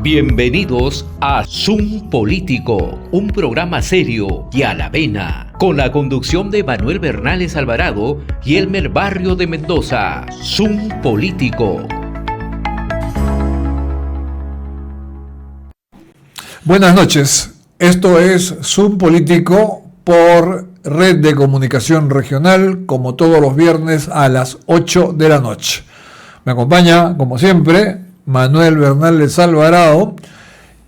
Bienvenidos a Zoom Político, un programa serio y a la vena, con la conducción de Manuel Bernales Alvarado y Elmer Barrio de Mendoza. Zoom Político. Buenas noches, esto es Zoom Político por Red de Comunicación Regional, como todos los viernes a las 8 de la noche. Me acompaña, como siempre, Manuel Bernales Alvarado,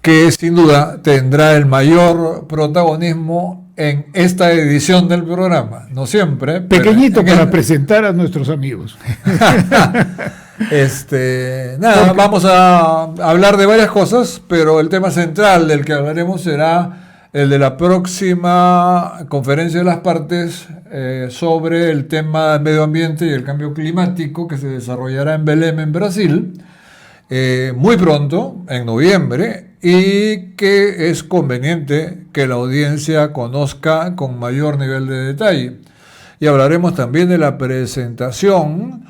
que sin duda tendrá el mayor protagonismo en esta edición del programa. No siempre. Pequeñito para presentar a nuestros amigos. Vamos a hablar de varias cosas, pero el tema central del que hablaremos será el de la próxima conferencia de las partes sobre el tema del medio ambiente y el cambio climático que se desarrollará en Belém, en Brasil, muy pronto, en noviembre, y que es conveniente que la audiencia conozca con mayor nivel de detalle. Y hablaremos también de la presentación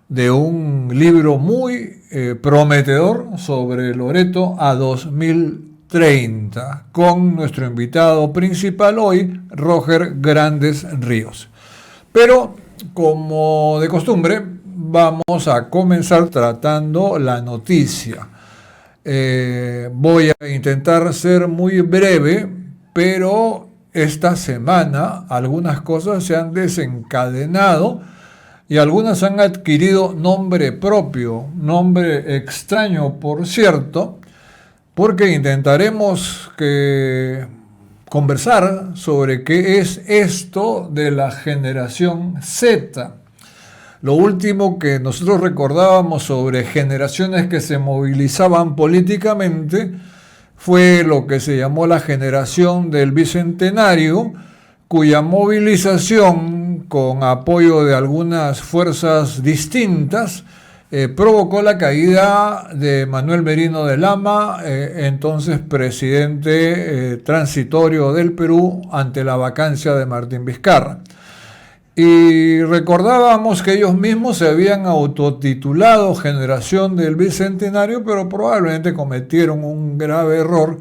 de un libro muy prometedor sobre Loreto a 2030, con nuestro invitado principal hoy, Roger Grandes Ríos. Pero, como de costumbre, vamos a comenzar tratando la noticia. Voy a intentar ser muy breve, pero esta semana algunas cosas se han desencadenado y algunas han adquirido nombre propio, nombre extraño, por cierto, porque intentaremos conversar sobre qué es esto de la generación Z. Lo último que nosotros recordábamos sobre generaciones que se movilizaban políticamente fue lo que se llamó la generación del Bicentenario, cuya movilización, con apoyo de algunas fuerzas distintas, provocó la caída de Manuel Merino de Lama, entonces presidente transitorio del Perú, ante la vacancia de Martín Vizcarra. Y recordábamos que ellos mismos se habían autotitulado Generación del Bicentenario, pero probablemente cometieron un grave error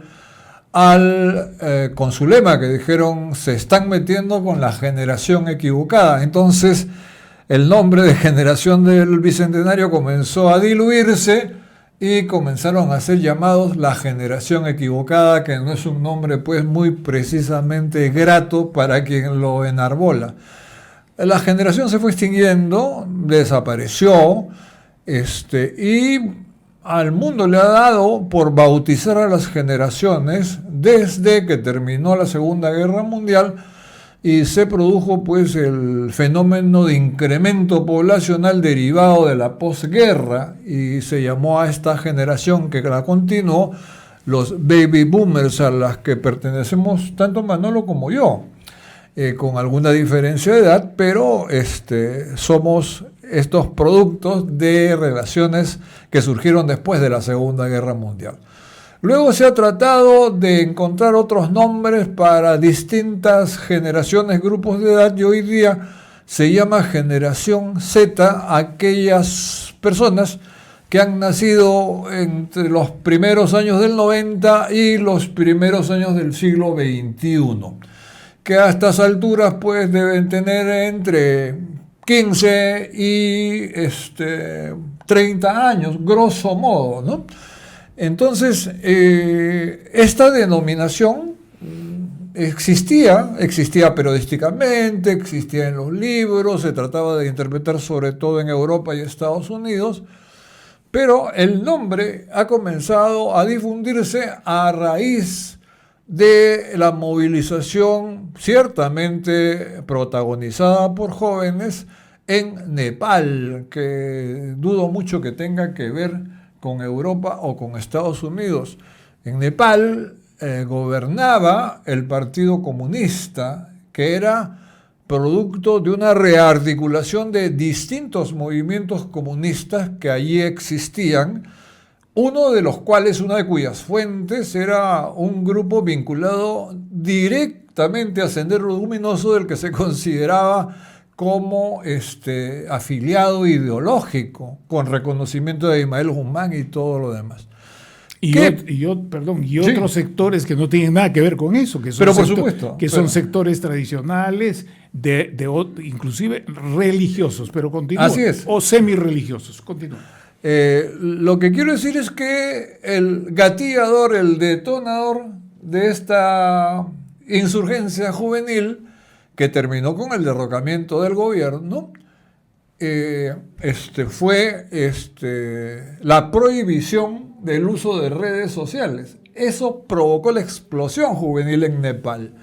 con su lema, que dijeron: se están metiendo con la generación equivocada. Entonces el nombre de Generación del Bicentenario comenzó a diluirse y comenzaron a ser llamados la generación equivocada, que no es un nombre pues muy precisamente grato para quien lo enarbola. La generación se fue extinguiendo, desapareció, y al mundo le ha dado por bautizar a las generaciones desde que terminó la Segunda Guerra Mundial y se produjo pues el fenómeno de incremento poblacional derivado de la posguerra, y se llamó a esta generación, que la continuó, los baby boomers, a las que pertenecemos tanto Manolo como yo. Con alguna diferencia de edad, pero somos estos productos de relaciones que surgieron después de la Segunda Guerra Mundial. Luego se ha tratado de encontrar otros nombres para distintas generaciones, grupos de edad, y hoy día se llama generación Z aquellas personas que han nacido entre los primeros años del 90 y los primeros años del siglo XXI. Que a estas alturas pues deben tener entre 15 y 30 años, grosso modo, ¿no? Entonces, esta denominación existía periodísticamente, existía en los libros, se trataba de interpretar sobre todo en Europa y Estados Unidos, pero el nombre ha comenzado a difundirse a raíz de la movilización ciertamente protagonizada por jóvenes en Nepal, que dudo mucho que tenga que ver con Europa o con Estados Unidos. En Nepal gobernaba el Partido Comunista, que era producto de una rearticulación de distintos movimientos comunistas que allí existían, una de cuyas fuentes era un grupo vinculado directamente a Sendero Luminoso, del que se consideraba como afiliado ideológico, con reconocimiento de Ismael Guzmán y todo lo demás. Y otros sectores que no tienen nada que ver con eso, que son, pero por supuesto, son sectores tradicionales, inclusive religiosos, pero continúa. Así es. O semi-religiosos, continúa. Lo que quiero decir es que el gatillador, el detonador de esta insurgencia juvenil, que terminó con el derrocamiento del gobierno, fue la prohibición del uso de redes sociales. Eso provocó la explosión juvenil en Nepal.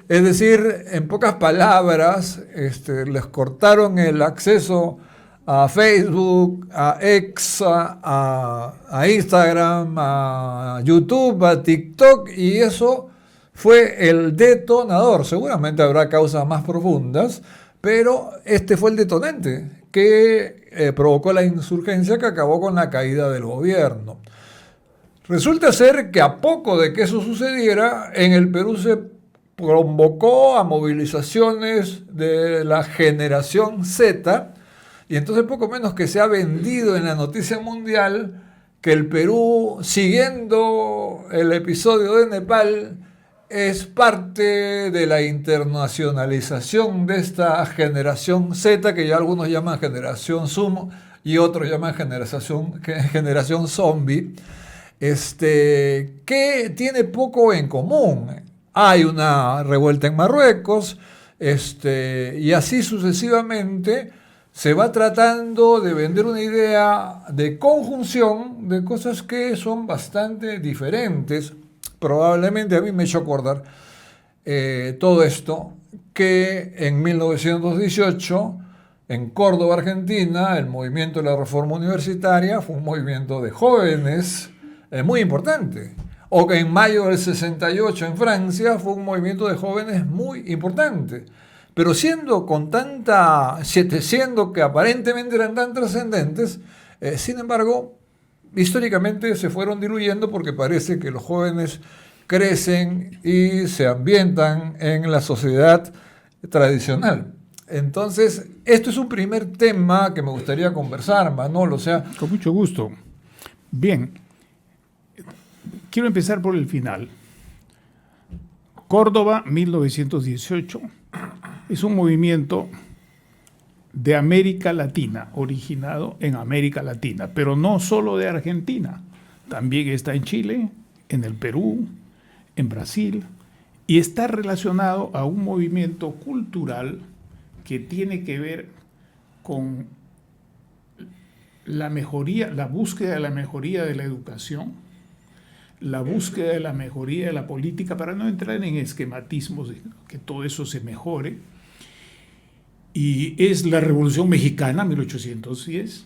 Es decir, en pocas palabras, les cortaron el acceso a Facebook, a X, a Instagram, a YouTube, a TikTok, y eso fue el detonador. Seguramente habrá causas más profundas, pero este fue el detonante que provocó la insurgencia que acabó con la caída del gobierno. Resulta ser que a poco de que eso sucediera, en el Perú se convocó a movilizaciones de la generación Z, y entonces poco menos que se ha vendido en la noticia mundial que el Perú, siguiendo el episodio de Nepal, es parte de la internacionalización de esta generación Z, que ya algunos llaman generación Zoom y otros llaman generación zombie, que tiene poco en común. Hay una revuelta en Marruecos, y así sucesivamente se va tratando de vender una idea de conjunción de cosas que son bastante diferentes. Probablemente a mí me echó a acordar todo esto, que en 1918, en Córdoba, Argentina, el movimiento de la Reforma Universitaria fue un movimiento de jóvenes muy importante. O que en mayo del 68 en Francia fue un movimiento de jóvenes muy importante. Pero siendo que aparentemente eran tan trascendentes, sin embargo, históricamente se fueron diluyendo porque parece que los jóvenes crecen y se ambientan en la sociedad tradicional. Entonces, esto es un primer tema que me gustaría conversar, Manolo. Con mucho gusto. Bien, quiero empezar por el final. Córdoba, 1918, es un movimiento de América Latina, originado en América Latina, pero no solo de Argentina, también está en Chile, en el Perú, en Brasil, y está relacionado a un movimiento cultural que tiene que ver con la búsqueda de la mejoría de la educación, la búsqueda de la mejoría de la política, para no entrar en esquematismos, que todo eso se mejore. Y es la Revolución Mexicana, 1910,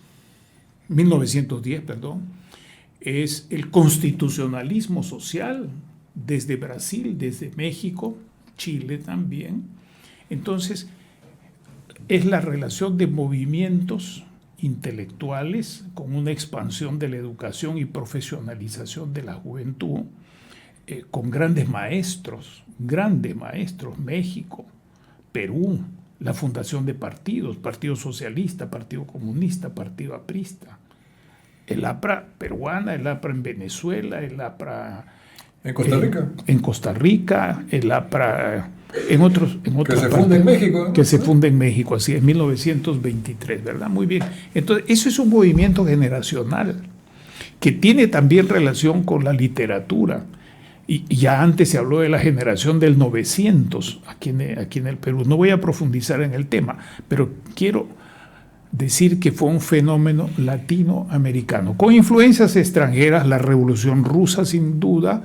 es el constitucionalismo social desde Brasil, desde México, Chile también. Entonces, es la relación de movimientos intelectuales con una expansión de la educación y profesionalización de la juventud, con grandes maestros, México, Perú, la fundación de partidos, Partido Socialista, Partido Comunista, Partido Aprista, el APRA peruana, el APRA en Venezuela, el APRA en Costa Rica, el APRA en otros que se funde en México, ¿no? Que se funde en México, así es, 1923, ¿verdad? Muy bien. Entonces, eso es un movimiento generacional que tiene también relación con la literatura. Y ya antes se habló de la generación del 900 aquí en el Perú. No voy a profundizar en el tema, pero quiero decir que fue un fenómeno latinoamericano, con influencias extranjeras, la Revolución Rusa sin duda,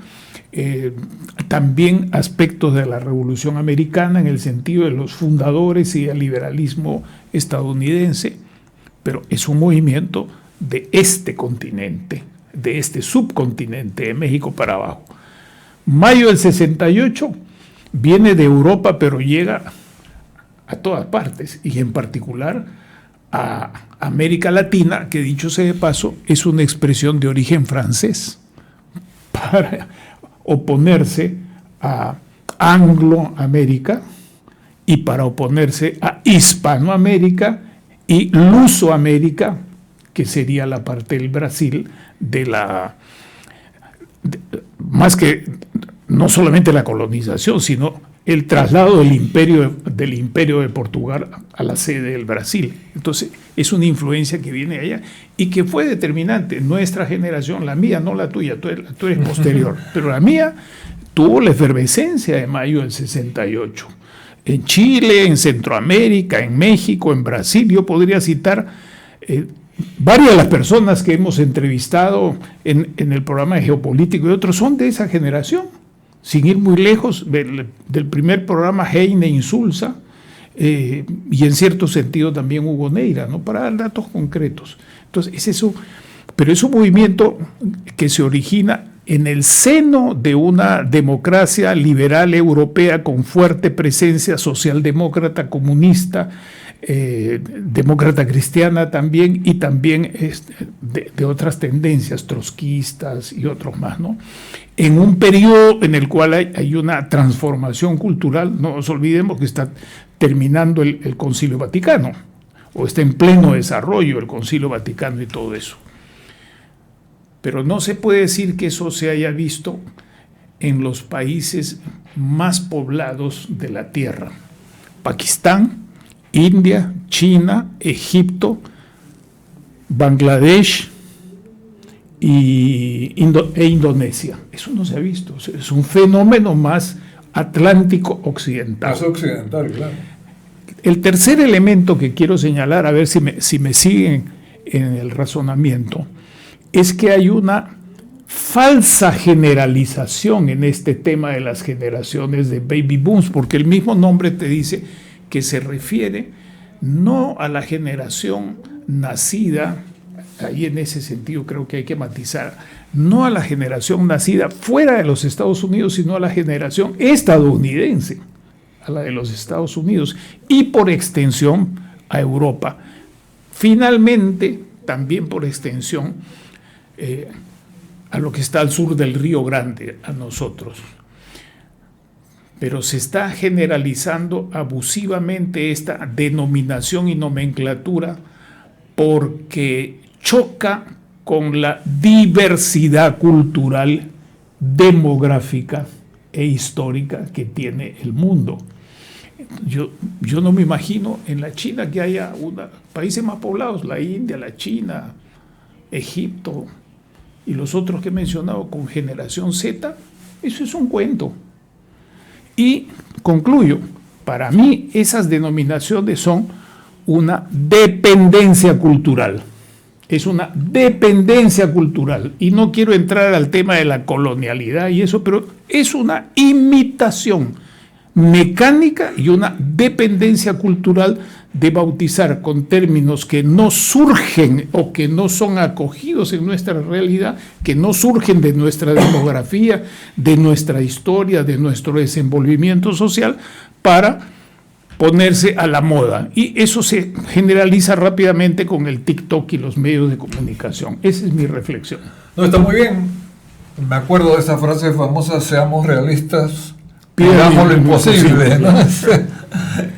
también aspectos de la Revolución Americana en el sentido de los fundadores y el liberalismo estadounidense, pero es un movimiento de este continente, de este subcontinente, de México para abajo. Mayo del 68 viene de Europa, pero llega a todas partes, y en particular a América Latina, que dicho sea de paso, es una expresión de origen francés, para oponerse a Angloamérica y para oponerse a Hispanoamérica y Lusoamérica, que sería la parte del Brasil de la más que no solamente la colonización, sino el traslado del imperio de Portugal a la sede del Brasil. Entonces, es una influencia que viene allá y que fue determinante. Nuestra generación, la mía, no la tuya, tú eres posterior, pero la mía tuvo la efervescencia de mayo del 68. En Chile, en Centroamérica, en México, en Brasil, yo podría citar varias de las personas que hemos entrevistado en el programa de Geopolítico y otros son de esa generación. Sin ir muy lejos, del primer programa Heine Insulza, y en cierto sentido también Hugo Neira, ¿no? Para dar datos concretos. Entonces, es eso, pero es un movimiento que se origina en el seno de una democracia liberal europea con fuerte presencia socialdemócrata, comunista, demócrata cristiana también, y también de otras tendencias trotskistas y otros más, ¿no? En un periodo en el cual hay una transformación cultural. No nos olvidemos que está terminando el Concilio Vaticano, o está en pleno desarrollo el Concilio Vaticano y todo eso. Pero no se puede decir que eso se haya visto en los países más poblados de la Tierra: Pakistán, India, China, Egipto, Bangladesh e Indonesia. Eso no se ha visto. Es un fenómeno más atlántico occidental. Más occidental, claro. El tercer elemento que quiero señalar, a ver si me siguen en el razonamiento, es que hay una falsa generalización en este tema de las generaciones de baby booms, porque el mismo nombre te dice que se refiere no a la generación nacida, ahí en ese sentido creo que hay que matizar, no a la generación nacida fuera de los Estados Unidos, sino a la generación estadounidense, a la de los Estados Unidos y por extensión a Europa. Finalmente, también por extensión a lo que está al sur del Río Grande, a nosotros. Pero se está generalizando abusivamente esta denominación y nomenclatura porque choca con la diversidad cultural, demográfica e histórica que tiene el mundo. Yo no me imagino en la China que haya países más poblados, la India, la China, Egipto y los otros que he mencionado con generación Z. Eso es un cuento. Y concluyo, para mí esas denominaciones son una dependencia cultural. Es una dependencia cultural. Y no quiero entrar al tema de la colonialidad y eso, pero es una imitación mecánica y una dependencia cultural de bautizar con términos que no surgen o que no son acogidos en nuestra realidad, que no surgen de nuestra demografía, de nuestra historia, de nuestro desenvolvimiento social, para ponerse a la moda. Y eso se generaliza rápidamente con el TikTok y los medios de comunicación. Esa es mi reflexión. No, está muy bien. Me acuerdo de esa frase famosa: seamos realistas, pidamos lo imposible, ¿no?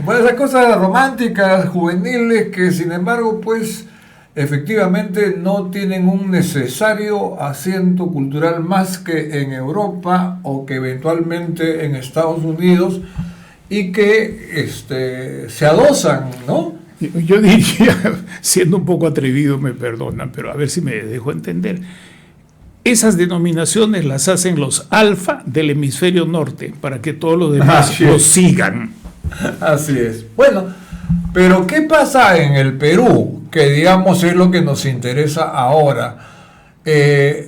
Bueno, esas cosas románticas, juveniles, que sin embargo, pues, efectivamente no tienen un necesario asiento cultural más que en Europa o que eventualmente en Estados Unidos, y que se adosan, ¿no? Yo diría, siendo un poco atrevido, me perdonan, pero a ver si me dejo entender. Esas denominaciones las hacen los alfa del hemisferio norte para que todos los demás los sigan. Así es. Bueno, pero ¿qué pasa en el Perú? Que digamos es lo que nos interesa ahora.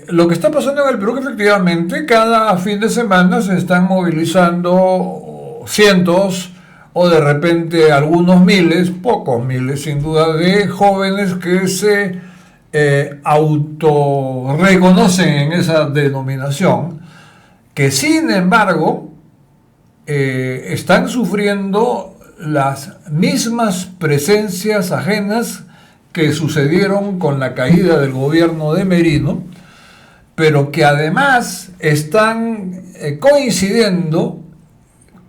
Lo que está pasando en el Perú, que efectivamente cada fin de semana se están movilizando cientos o de repente algunos miles, pocos miles sin duda, de jóvenes que se autorreconocen en esa denominación, que sin embargo están sufriendo las mismas presencias ajenas que sucedieron con la caída del gobierno de Merino, pero que además están coincidiendo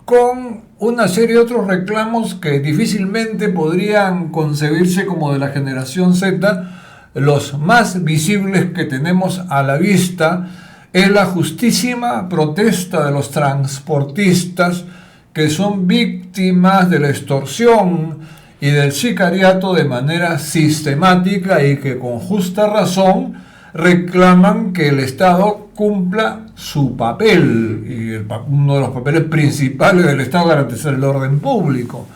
con una serie de otros reclamos que difícilmente podrían concebirse como de la generación Z, los más visibles que tenemos a la vista es la justísima protesta de los transportistas que son víctimas de la extorsión y del sicariato de manera sistemática y que con justa razón reclaman que el Estado cumpla su papel, y uno de los papeles principales del Estado es garantizar el orden público.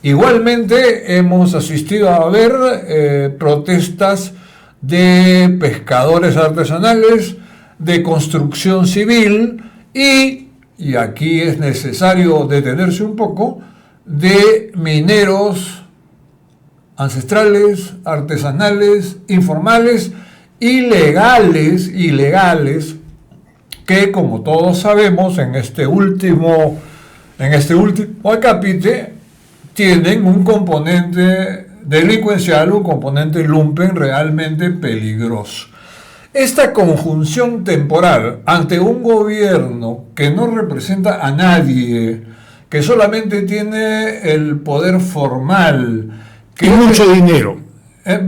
Igualmente hemos asistido a ver protestas de pescadores artesanales, de construcción civil y aquí es necesario detenerse un poco, de mineros ancestrales, artesanales, informales, ilegales, que como todos sabemos en este último acápite tienen un componente delincuencial, un componente lumpen realmente peligroso. Esta conjunción temporal ante un gobierno que no representa a nadie, que solamente tiene el poder formal, que mucho dinero.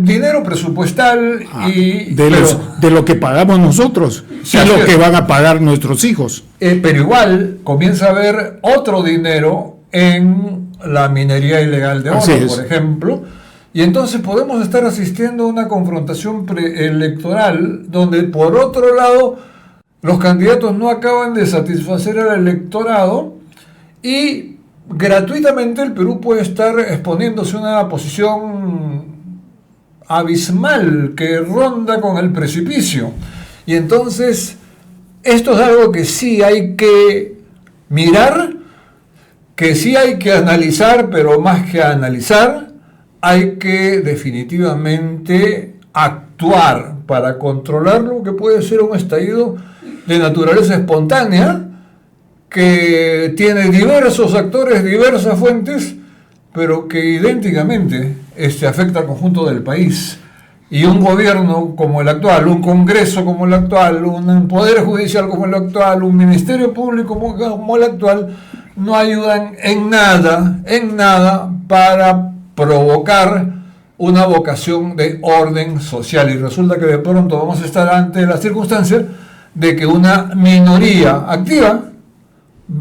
Dinero presupuestal de lo que pagamos nosotros y lo que van a pagar nuestros hijos. Pero igual comienza a haber otro dinero en la minería ilegal de oro, por ejemplo. Y entonces podemos estar asistiendo a una confrontación preelectoral donde, por otro lado, los candidatos no acaban de satisfacer al electorado y gratuitamente el Perú puede estar exponiéndose a una posición abismal que ronda con el precipicio. Y entonces, esto es algo que sí hay que mirar, que sí hay que analizar, pero más que analizar, hay que definitivamente actuar para controlar lo que puede ser un estallido de naturaleza espontánea que tiene diversos actores, diversas fuentes, pero que idénticamente afecta al conjunto del país. Y un gobierno como el actual, un Congreso como el actual, un Poder Judicial como el actual, un Ministerio Público como el actual, no ayudan en nada para provocar una vocación de orden social. Y resulta que de pronto vamos a estar ante la circunstancia de que una minoría activa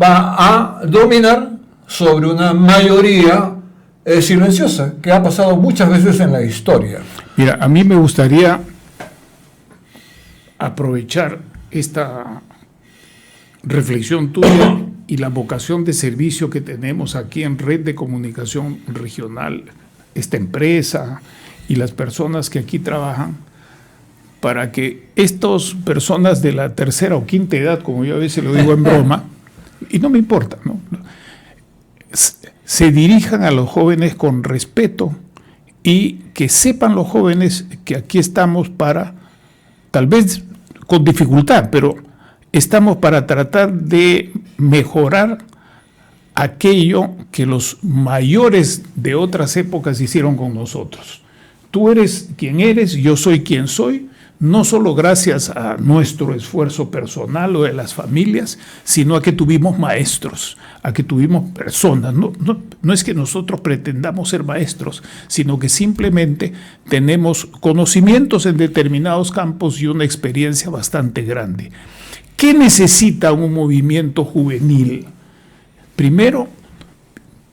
va a dominar sobre una mayoría silenciosa, que ha pasado muchas veces en la historia. Mira, a mí me gustaría aprovechar esta reflexión tuya y la vocación de servicio que tenemos aquí en Red de Comunicación Regional, esta empresa y las personas que aquí trabajan, para que estas personas de la tercera o quinta edad, como yo a veces lo digo en broma, y no me importa, ¿no?, se dirijan a los jóvenes con respeto y que sepan los jóvenes que aquí estamos para, tal vez con dificultad, pero estamos para tratar de mejorar aquello que los mayores de otras épocas hicieron con nosotros. Tú eres quien eres, yo soy quien soy, no solo gracias a nuestro esfuerzo personal o de las familias, sino a que tuvimos maestros, a que tuvimos personas. No es que nosotros pretendamos ser maestros, sino que simplemente tenemos conocimientos en determinados campos y una experiencia bastante grande. ¿Qué necesita un movimiento juvenil? Primero,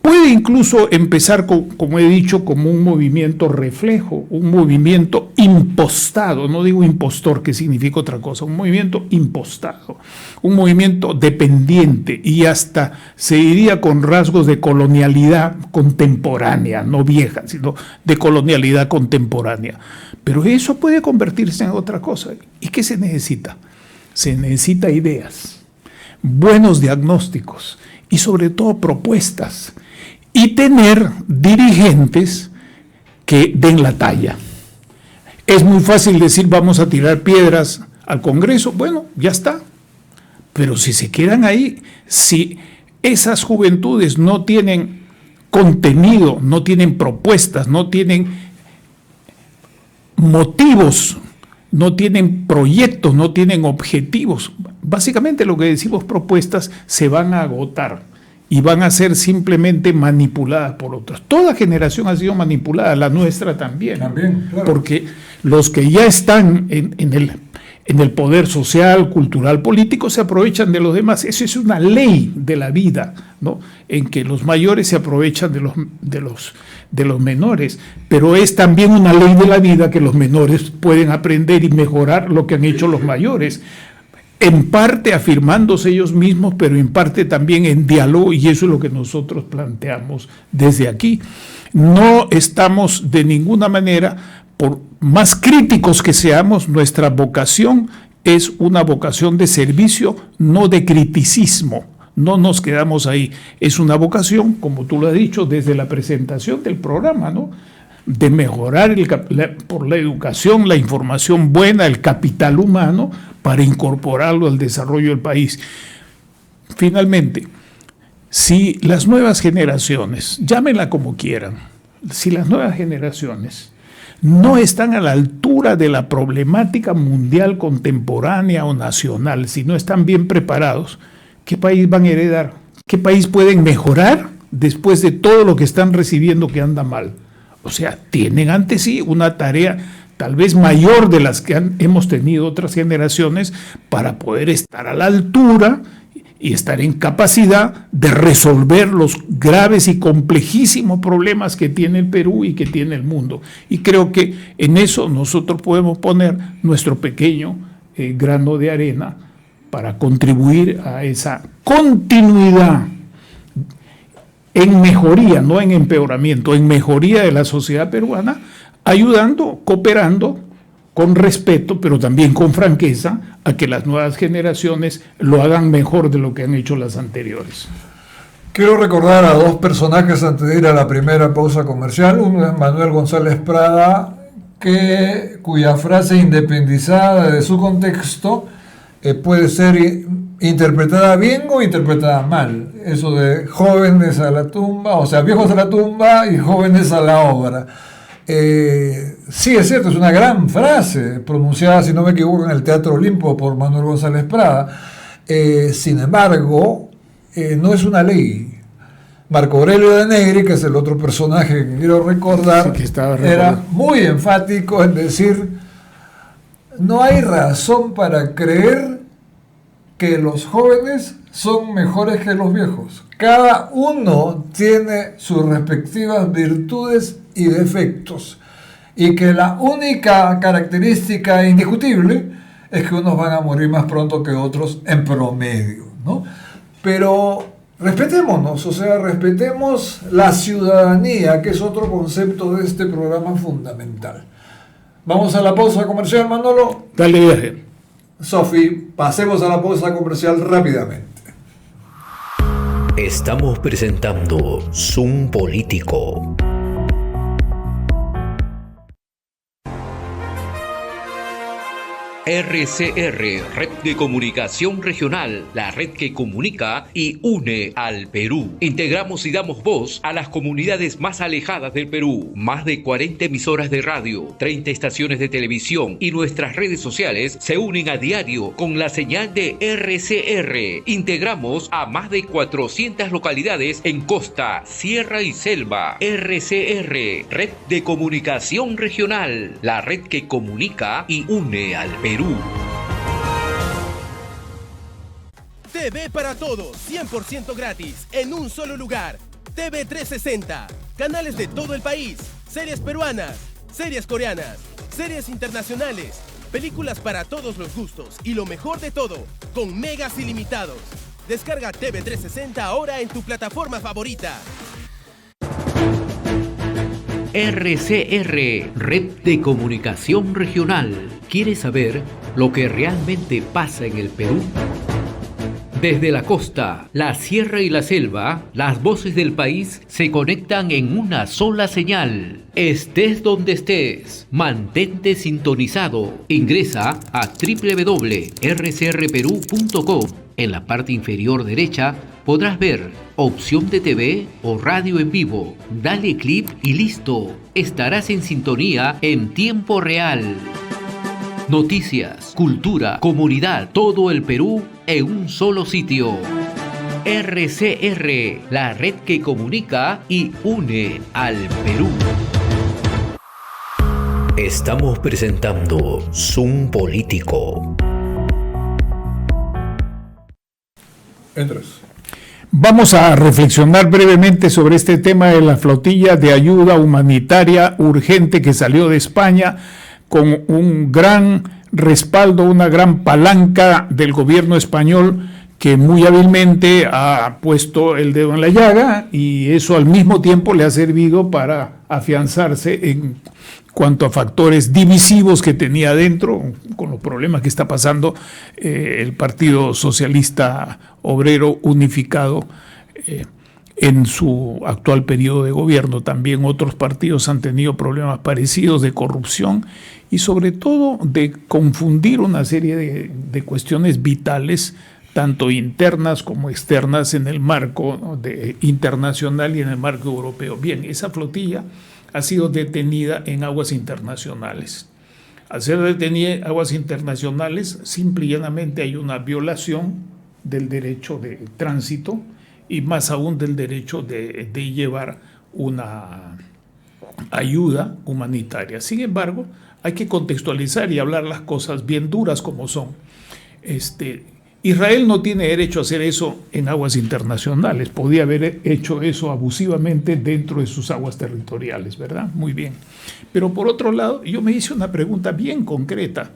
puede incluso empezar, como he dicho, como un movimiento reflejo, un movimiento impostado, no digo impostor, que significa otra cosa, un movimiento impostado, un movimiento dependiente y hasta se diría con rasgos de colonialidad contemporánea, no vieja, sino de colonialidad contemporánea. Pero eso puede convertirse en otra cosa. ¿Y qué se necesita? Se necesita ideas, buenos diagnósticos y sobre todo propuestas. Y tener dirigentes que den la talla. Es muy fácil decir vamos a tirar piedras al Congreso, bueno, ya está. Pero si se quedan ahí, si esas juventudes no tienen contenido, no tienen propuestas, no tienen motivos, no tienen proyectos, no tienen objetivos, básicamente lo que decimos propuestas se van a agotar y van a ser simplemente manipuladas por otros. Toda generación ha sido manipulada, la nuestra también. También, claro. Porque los que ya están en en el poder social, cultural, político, se aprovechan de los demás. Eso es una ley de la vida, ¿no? En que los mayores se aprovechan de los menores, pero es también una ley de la vida que los menores pueden aprender y mejorar lo que han hecho los mayores, en parte afirmándose ellos mismos, pero en parte también en diálogo, y eso es lo que nosotros planteamos desde aquí. No estamos de ninguna manera, por más críticos que seamos, nuestra vocación es una vocación de servicio, no de criticismo. No nos quedamos ahí. Es una vocación, como tú lo has dicho, desde la presentación del programa, ¿no? De mejorar por la educación, la información buena, el capital humano, para incorporarlo al desarrollo del país. Finalmente, si las nuevas generaciones, llámenla como quieran, si las nuevas generaciones no están a la altura de la problemática mundial contemporánea o nacional, si no están bien preparados, ¿qué país van a heredar? ¿Qué país pueden mejorar después de todo lo que están recibiendo que anda mal? O sea, tienen ante sí una tarea tal vez mayor de las que hemos tenido otras generaciones para poder estar a la altura y estar en capacidad de resolver los graves y complejísimos problemas que tiene el Perú y que tiene el mundo. Y creo que en eso nosotros podemos poner nuestro pequeño grano de arena para contribuir a esa continuidad en mejoría, no en empeoramiento, en mejoría de la sociedad peruana, ayudando, cooperando con respeto, pero también con franqueza, a que las nuevas generaciones lo hagan mejor de lo que han hecho las anteriores. Quiero recordar a dos personajes antes de ir a la primera pausa comercial. Uno es Manuel González Prada, cuya frase independizada de su contexto puede ser interpretada bien o interpretada mal. Eso de jóvenes a la tumba, o sea, viejos a la tumba y jóvenes a la obra. Sí, es cierto, es una gran frase, pronunciada, si no me equivoco, en el Teatro Olimpo por Manuel González Prada. Sin embargo, no es una ley. Marco Aurelio de Negri, que es el otro personaje que quiero recordar, sí, era muy enfático en decir: no hay razón para creer que los jóvenes son mejores que los viejos. Cada uno tiene sus respectivas virtudes y defectos, y que la única característica indiscutible es que unos van a morir más pronto que otros en promedio, ¿no? Pero respetémonos, o sea, respetemos la ciudadanía, que es otro concepto de este programa fundamental. Vamos a la pausa comercial, Manolo. Dale viaje. Sofi, pasemos a la pausa comercial rápidamente. Estamos presentando Zoom Político. RCR, Red de Comunicación Regional, la red que comunica y une al Perú. Integramos y damos voz a las comunidades más alejadas del Perú. Más de 40 emisoras de radio, 30 estaciones de televisión y nuestras redes sociales se unen a diario con la señal de RCR. Integramos a más de 400 localidades en costa, sierra y selva. RCR, Red de Comunicación Regional, la red que comunica y une al Perú. TV para todos, 100% gratis, en un solo lugar. TV 360, canales de todo el país, series peruanas, series coreanas, series internacionales, películas para todos los gustos y lo mejor de todo, con megas ilimitados. Descarga TV 360 ahora en tu plataforma favorita. RCR, Red de Comunicación Regional. ¿Quieres saber lo que realmente pasa en el Perú? Desde la costa, la sierra y la selva, las voces del país se conectan en una sola señal. Estés donde estés, mantente sintonizado. Ingresa a www.rcrperú.com. En la parte inferior derecha podrás ver opción de TV o radio en vivo. Dale clic y listo. Estarás en sintonía en tiempo real. Noticias, cultura, comunidad, todo el Perú en un solo sitio. RCR, la red que comunica y une al Perú. Estamos presentando Zoom Político. Entras. Vamos a reflexionar brevemente sobre este tema de la flotilla de ayuda humanitaria urgente que salió de España con un gran respaldo, una gran palanca del gobierno español que muy hábilmente ha puesto el dedo en la llaga, y eso al mismo tiempo le ha servido para afianzarse en cuanto a factores divisivos que tenía adentro, con los problemas que está pasando el Partido Socialista Obrero Unificado en su actual periodo de gobierno. También otros partidos han tenido problemas parecidos de corrupción y sobre todo de confundir una serie de cuestiones vitales, tanto internas como externas, en el marco internacional y en el marco europeo. Bien, esa flotilla ha sido detenida en aguas internacionales. Al ser detenida en aguas internacionales, simple y llanamente hay una violación del derecho de tránsito y más aún del derecho de llevar una ayuda humanitaria. Sin embargo, hay que contextualizar y hablar las cosas bien duras como son. Israel no tiene derecho a hacer eso en aguas internacionales. Podía haber hecho eso abusivamente dentro de sus aguas territoriales, ¿verdad? Muy bien. Pero por otro lado, yo me hice una pregunta bien concreta.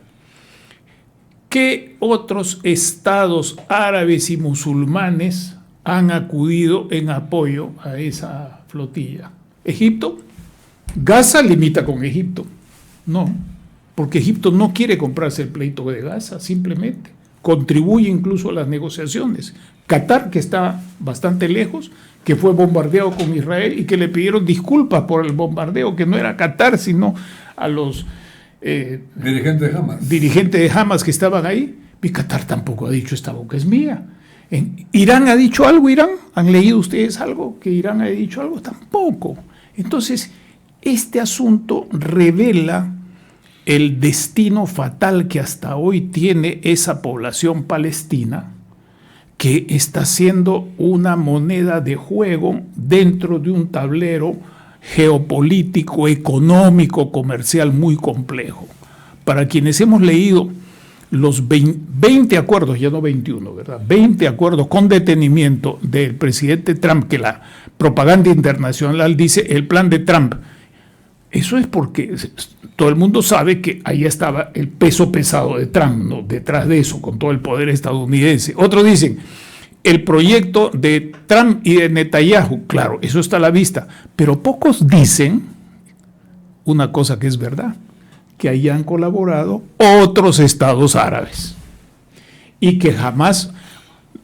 ¿Qué otros estados árabes y musulmanes han acudido en apoyo a esa flotilla? ¿Egipto? ¿Gaza limita con Egipto? No, porque Egipto no quiere comprarse el pleito de Gaza, simplemente. Contribuye incluso a las negociaciones. Qatar, que está bastante lejos, que fue bombardeado con Israel y que le pidieron disculpas por el bombardeo, que no era Qatar, sino a los dirigentes de Hamas que estaban ahí. Y Qatar tampoco ha dicho esta boca es mía. ¿Irán ha dicho algo? ¿Irán? ¿Han leído ustedes algo? ¿Que Irán ha dicho algo? Tampoco. Entonces, este asunto revela el destino fatal que hasta hoy tiene esa población palestina, que está siendo una moneda de juego dentro de un tablero geopolítico, económico, comercial muy complejo. Para quienes hemos leído los 20 acuerdos, ya no 21, ¿verdad? 20 acuerdos con detenimiento del presidente Trump, que la propaganda internacional dice el plan de Trump. Eso es porque todo el mundo sabe que ahí estaba el peso pesado de Trump, ¿no? Detrás de eso, con todo el poder estadounidense. Otros dicen, el proyecto de Trump y de Netanyahu, claro, eso está a la vista, pero pocos dicen una cosa que es verdad, que ahí han colaborado otros estados árabes y que jamás,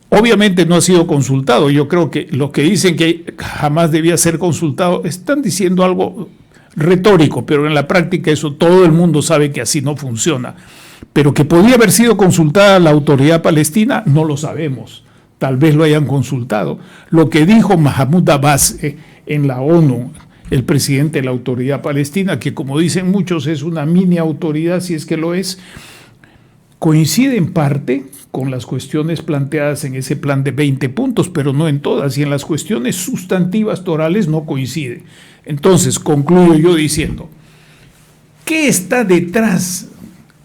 obviamente no ha sido consultado. Yo creo que los que dicen que jamás debía ser consultado están diciendo algo retórico, pero en la práctica eso todo el mundo sabe que así no funciona. Pero que podía haber sido consultada la autoridad palestina, no lo sabemos. Tal vez lo hayan consultado. Lo que dijo Mahmoud Abbas en la ONU, el presidente de la autoridad palestina, que como dicen muchos es una mini autoridad, si es que lo es, coincide en parte con las cuestiones planteadas en ese plan de 20 puntos, pero no en todas, y en las cuestiones sustantivas torales no coincide. Entonces, concluyo yo diciendo, ¿qué está detrás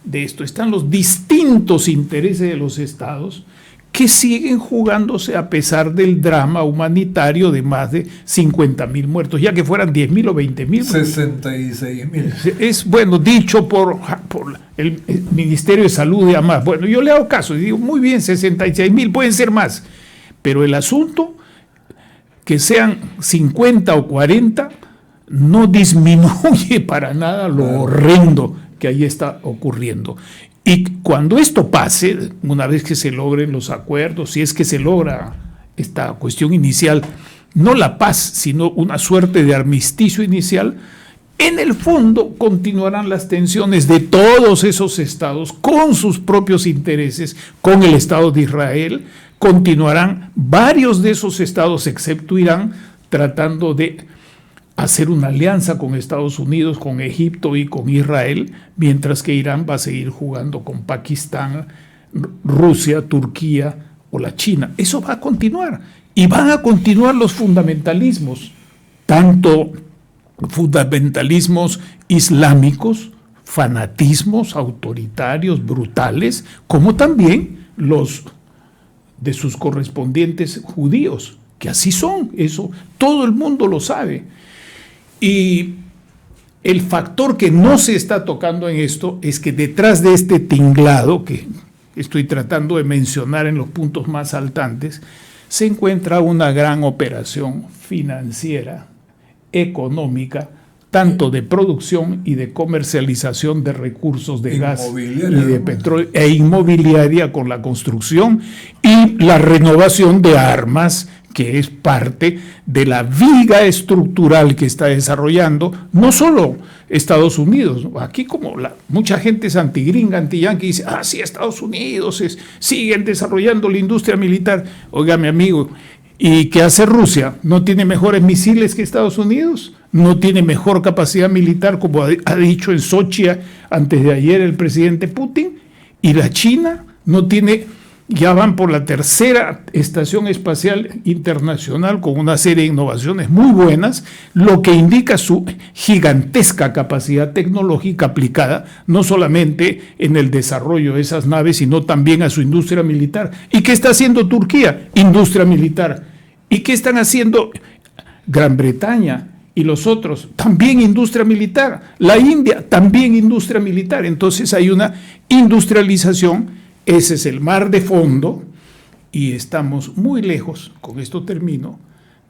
de esto? Están los distintos intereses de los estados que siguen jugándose a pesar del drama humanitario de más de 50.000 muertos, ya que fueran 10.000 o 20.000. 66.000. Es, bueno, dicho por el Ministerio de Salud y Hamas. Bueno, yo le hago caso y digo, muy bien, 66.000, pueden ser más, pero el asunto, que sean 50 o 40, no disminuye para nada lo horrendo que ahí está ocurriendo. Y cuando esto pase, una vez que se logren los acuerdos, si es que se logra esta cuestión inicial, no la paz, sino una suerte de armisticio inicial, en el fondo continuarán las tensiones de todos esos estados con sus propios intereses, con el Estado de Israel. Continuarán varios de esos estados, excepto Irán, tratando de hacer una alianza con Estados Unidos, con Egipto y con Israel, mientras que Irán va a seguir jugando con Pakistán, Rusia, Turquía o la China. Eso va a continuar. Y van a continuar los fundamentalismos, tanto fundamentalismos islámicos, fanatismos autoritarios, brutales, como también los de sus correspondientes judíos, que así son, eso todo el mundo lo sabe. Y el factor que no se está tocando en esto es que detrás de este tinglado, que estoy tratando de mencionar en los puntos más saltantes, se encuentra una gran operación financiera, económica, tanto de producción y de comercialización de recursos de gas y de petróleo, e inmobiliaria con la construcción y la renovación de armas, que es parte de la viga estructural que está desarrollando no solo Estados Unidos. Aquí como mucha gente es antigringa, antiyanqui, dice, sí, Estados Unidos siguen desarrollando la industria militar. Oiga, mi amigo, ¿y qué hace Rusia? ¿No tiene mejores misiles que Estados Unidos? ¿No tiene mejor capacidad militar, como ha dicho en Sochi antes de ayer el presidente Putin? ¿Y la China no tiene? Ya van por la tercera estación espacial internacional con una serie de innovaciones muy buenas, lo que indica su gigantesca capacidad tecnológica aplicada no solamente en el desarrollo de esas naves, sino también a su industria militar. ¿Y qué está haciendo Turquía? Industria militar. ¿Y qué están haciendo Gran Bretaña y los otros? También industria militar. La India, también industria militar. Entonces hay una industrialización. Ese es el mar de fondo y estamos muy lejos, con esto termino,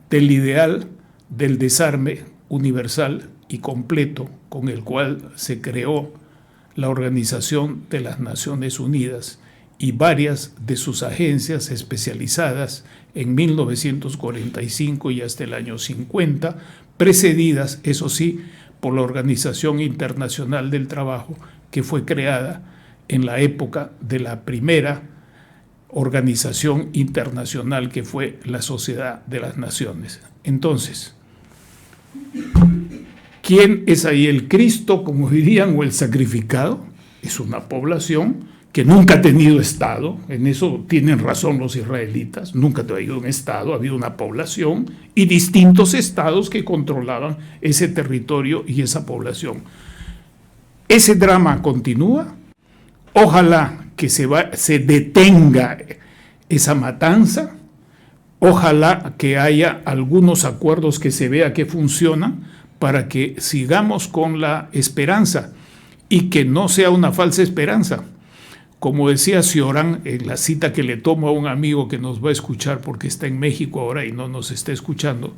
del ideal del desarme universal y completo con el cual se creó la Organización de las Naciones Unidas y varias de sus agencias especializadas en 1945 y hasta el año 50, precedidas, eso sí, por la Organización Internacional del Trabajo, que fue creada en la época de la primera organización internacional que fue la Sociedad de las Naciones. Entonces, ¿quién es ahí el Cristo, como dirían, o el sacrificado? Es una población que nunca ha tenido Estado, en eso tienen razón los israelitas, nunca ha habido un Estado, ha habido una población y distintos estados que controlaban ese territorio y esa población. Ese drama continúa. Ojalá que se detenga esa matanza, ojalá que haya algunos acuerdos que se vea que funcionan para que sigamos con la esperanza y que no sea una falsa esperanza. Como decía Cioran en la cita que le tomo a un amigo que nos va a escuchar porque está en México ahora y no nos está escuchando,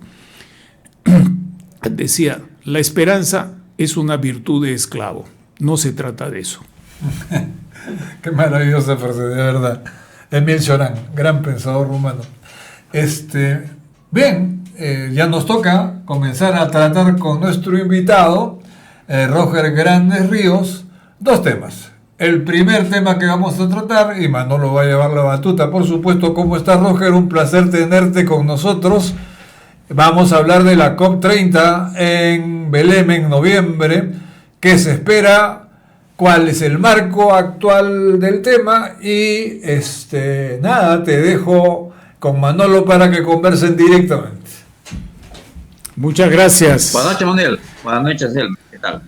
decía, la esperanza es una virtud de esclavo, no se trata de eso. Qué maravillosa frase, de verdad. Emil Cioran, gran pensador rumano. Bien, ya nos toca comenzar a tratar con nuestro invitado, Roger Grandes Ríos, dos temas. El primer tema que vamos a tratar, y Manolo va a llevar la batuta, por supuesto. ¿Cómo estás, Roger? Un placer tenerte con nosotros. Vamos a hablar de la COP30 en Belém en noviembre. ¿Qué se espera? ¿Cuál es el marco actual del tema? Y nada, te dejo con Manolo para que conversen directamente. Muchas gracias. Buenas noches, Manuel. Buenas noches, Elmer. ¿Qué tal?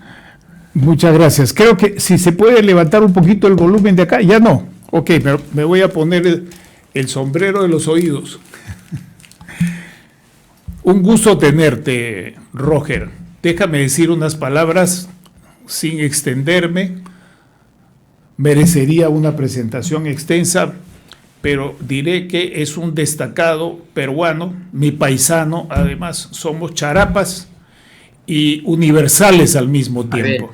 Muchas gracias. Creo que si se puede levantar un poquito el volumen de acá, ya no. Ok, me voy a poner el sombrero de los oídos. Un gusto tenerte, Roger. Déjame decir unas palabras sin extenderme. Merecería una presentación extensa, pero diré que es un destacado peruano, mi paisano. Además, somos charapas y universales al mismo tiempo.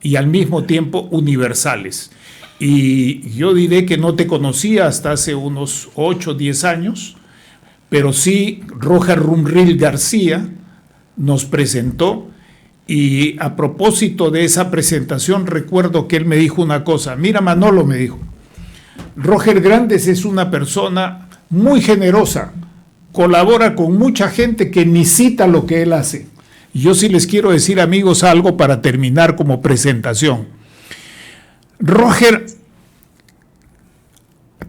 Y al mismo tiempo universales. Y yo diré que no te conocía hasta hace unos 8 o 10 años, pero sí Roger Rumril García nos presentó. Y a propósito de esa presentación, recuerdo que él me dijo una cosa. Mira, Manolo, me dijo, Roger Grandes es una persona muy generosa, colabora con mucha gente que ni cita lo que él hace. Y yo sí les quiero decir, amigos, algo para terminar como presentación. Roger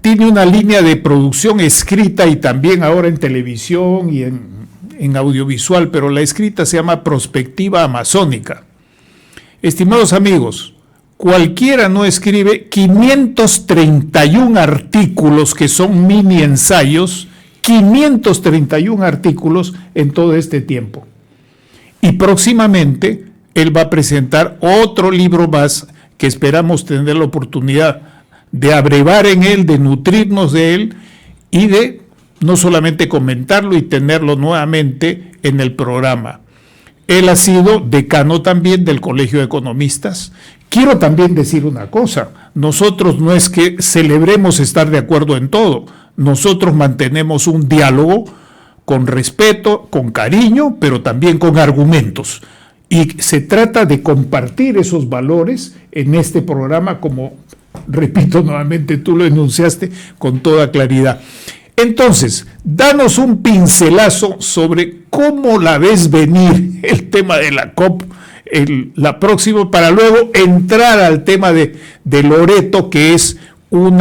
tiene una línea de producción escrita y también ahora en televisión y en audiovisual, pero la escrita se llama Prospectiva Amazónica. Estimados amigos, cualquiera no escribe 531 artículos que son mini ensayos, 531 artículos en todo este tiempo. Y próximamente él va a presentar otro libro más que esperamos tener la oportunidad de abrevar en él, de nutrirnos de él y de no solamente comentarlo y tenerlo nuevamente en el programa. Él ha sido decano también del Colegio de Economistas. Quiero también decir una cosa, nosotros no es que celebremos estar de acuerdo en todo, nosotros mantenemos un diálogo con respeto, con cariño, pero también con argumentos. Y se trata de compartir esos valores en este programa, como, repito nuevamente, tú lo enunciaste con toda claridad. Entonces, danos un pincelazo sobre cómo la ves venir el tema de la COP, la próxima, para luego entrar al tema de Loreto, que es un